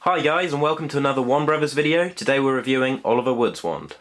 Hi guys, and welcome to another Wand Brothers video. Today we're reviewing Oliver Wood's wand.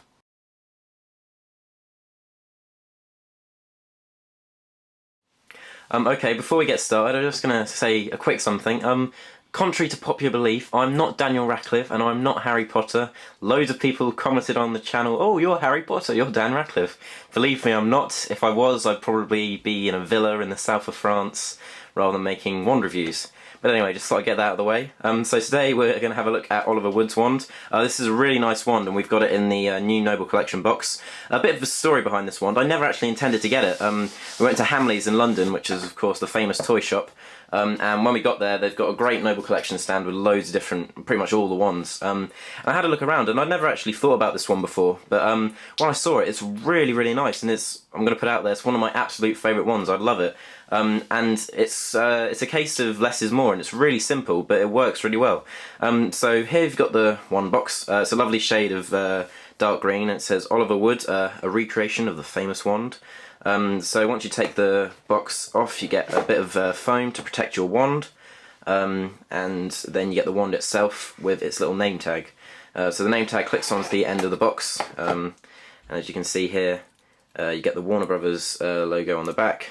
Okay, before we get started, I'm just going to say a quick something. Contrary to popular belief, I'm not Daniel Radcliffe and I'm not Harry Potter. Loads of people commented on the channel, "Oh, you're Harry Potter, you're Dan Radcliffe." Believe me, I'm not. If I was, I'd probably be in a villa in the south of France rather than making wand reviews. But anyway, just thought I'd get that out of the way. So today we're going to have a look at Oliver Wood's wand. This is a really nice wand, and we've got it in the new Noble Collection box. A bit of a story behind this wand. I never actually intended to get it. We went to Hamleys in London, which is of course the famous toy shop. And when we got there, they've got a great Noble Collection stand with loads of different, pretty much all the wands. And I had a look around, and I'd never actually thought about this one before. But when I saw it, it's really, really nice, and I'm going to put it out there, it's one of my absolute favourite wands. I love it. And it's a case of less is more, and it's really simple, but it works really well. So here you've got the wand box. It's a lovely shade of dark green. It says Oliver Wood, a recreation of the famous wand. So once you take the box off, you get a bit of foam to protect your wand, and then you get the wand itself with its little name tag. So the name tag clicks onto the end of the box, and as you can see here, you get the Warner Brothers logo on the back,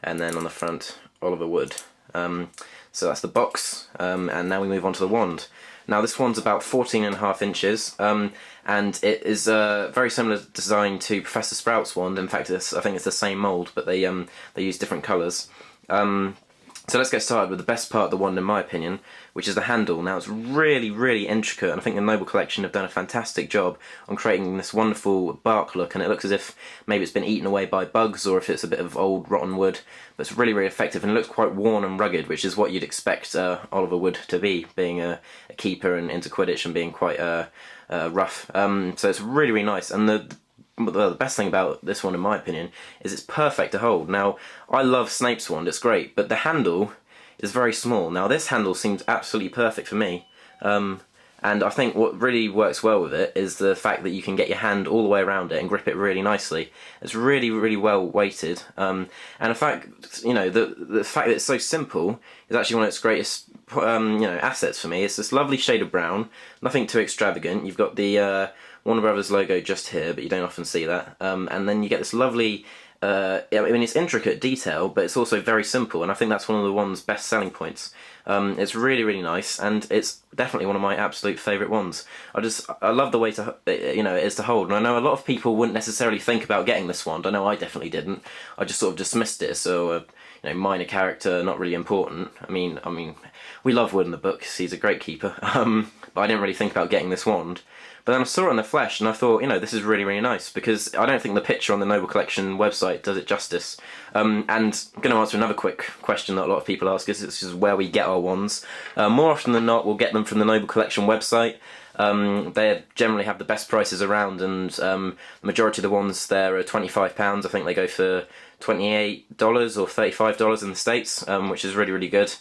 and then on the front, Oliver Wood. So that's the box, and now we move on to the wand. Now this one's about 14.5 inches, and it is a very similar design to Professor Sprout's wand. In fact, I think it's the same mould, but they use different colours. So let's get started with the best part of the wand, in my opinion, which is the handle. Now it's really, really intricate, and I think the Noble Collection have done a fantastic job on creating this wonderful bark look, and it looks as if maybe it's been eaten away by bugs, or if it's a bit of old rotten wood, but it's really, really effective, and it looks quite worn and rugged, which is what you'd expect Oliver Wood to be, being a keeper and into Quidditch and being quite rough. So it's really, really nice, and the best thing about this one, in my opinion, is it's perfect to hold. Now, I love Snape's wand, it's great, but the handle is very small. Now, this handle seems absolutely perfect for me, and I think what really works well with it is the fact that you can get your hand all the way around it and grip it really nicely. It's really, really well weighted, and in fact, you know, the fact that it's so simple is actually one of its greatest assets for me. It's this lovely shade of brown, nothing too extravagant. You've got the Warner Brothers logo just here, but you don't often see that. And then you get this lovely, I mean, it's intricate detail, but it's also very simple, and I think that's one of the wand's best selling points. It's really, really nice, and it's definitely one of my absolute favourite wands. I love the way it is to hold, and I know a lot of people wouldn't necessarily think about getting this wand. I know I definitely didn't. I just sort of dismissed it, so minor character, not really important. I mean, we love Wood in the books. He's a great keeper, but I didn't really think about getting this wand. But then I saw it in the flesh, and I thought, this is really, really nice, because I don't think the picture on the Noble Collection website does it justice. And I'm going to answer another quick question that a lot of people ask, is where we get our wands. More often than not, we'll get them from the Noble Collection website. They generally have the best prices around, and the majority of the ones there are £25. I think they go for $28 or $35 in the States, which is really, really good.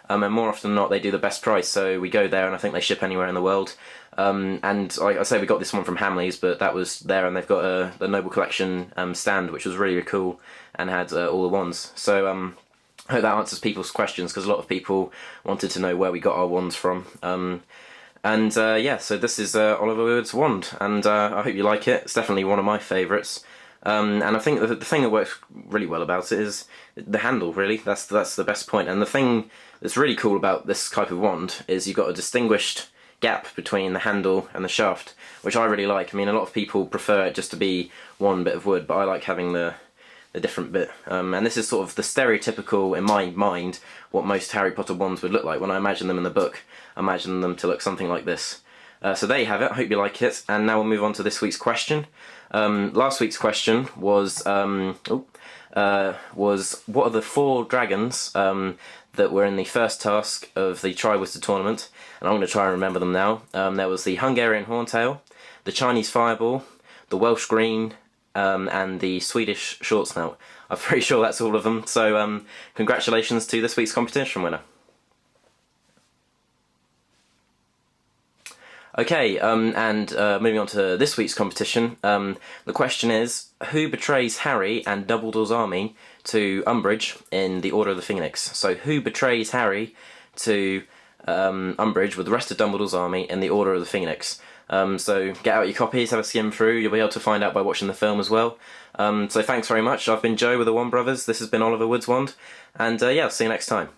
And more often than not, they do the best price, so we go there, and I think they ship anywhere in the world. And like I say, we got this one from Hamleys, but that was there, and they've got the Noble Collection stand, which was really, really cool, and had all the wands. So I hope that answers people's questions, because a lot of people wanted to know where we got our wands from. Yeah, so this is Oliver Wood's wand, and I hope you like it. It's definitely one of my favourites. And I think the thing that works really well about it is the handle, really. That's the best point. And the thing that's really cool about this type of wand is you've got a distinguished gap between the handle and the shaft, which I really like. I mean, a lot of people prefer it just to be one bit of wood, but I like having the different bit. And this is sort of the stereotypical, in my mind, what most Harry Potter wands would look like. When I imagine them in the book, I imagine them to look something like this. So there you have it. I hope you like it. And now we'll move on to this week's question. Last week's question was what are the 4 dragons that were in the first task of the Triwizard tournament? And I'm going to try and remember them now. There was the Hungarian Horntail, the Chinese Fireball, the Welsh Green, and the Swedish Short Snout. I'm pretty sure that's all of them. So congratulations to this week's competition winner. Okay, and moving on to this week's competition, the question is, who betrays Harry and Dumbledore's army to Umbridge in the Order of the Phoenix? So who betrays Harry to Umbridge with the rest of Dumbledore's army in the Order of the Phoenix. So get out your copies, have a skim through. You'll be able to find out by watching the film as well. So thanks very much. I've been Joe with the Wand Brothers. This has been Oliver Woodswand, and yeah, I'll see you next time.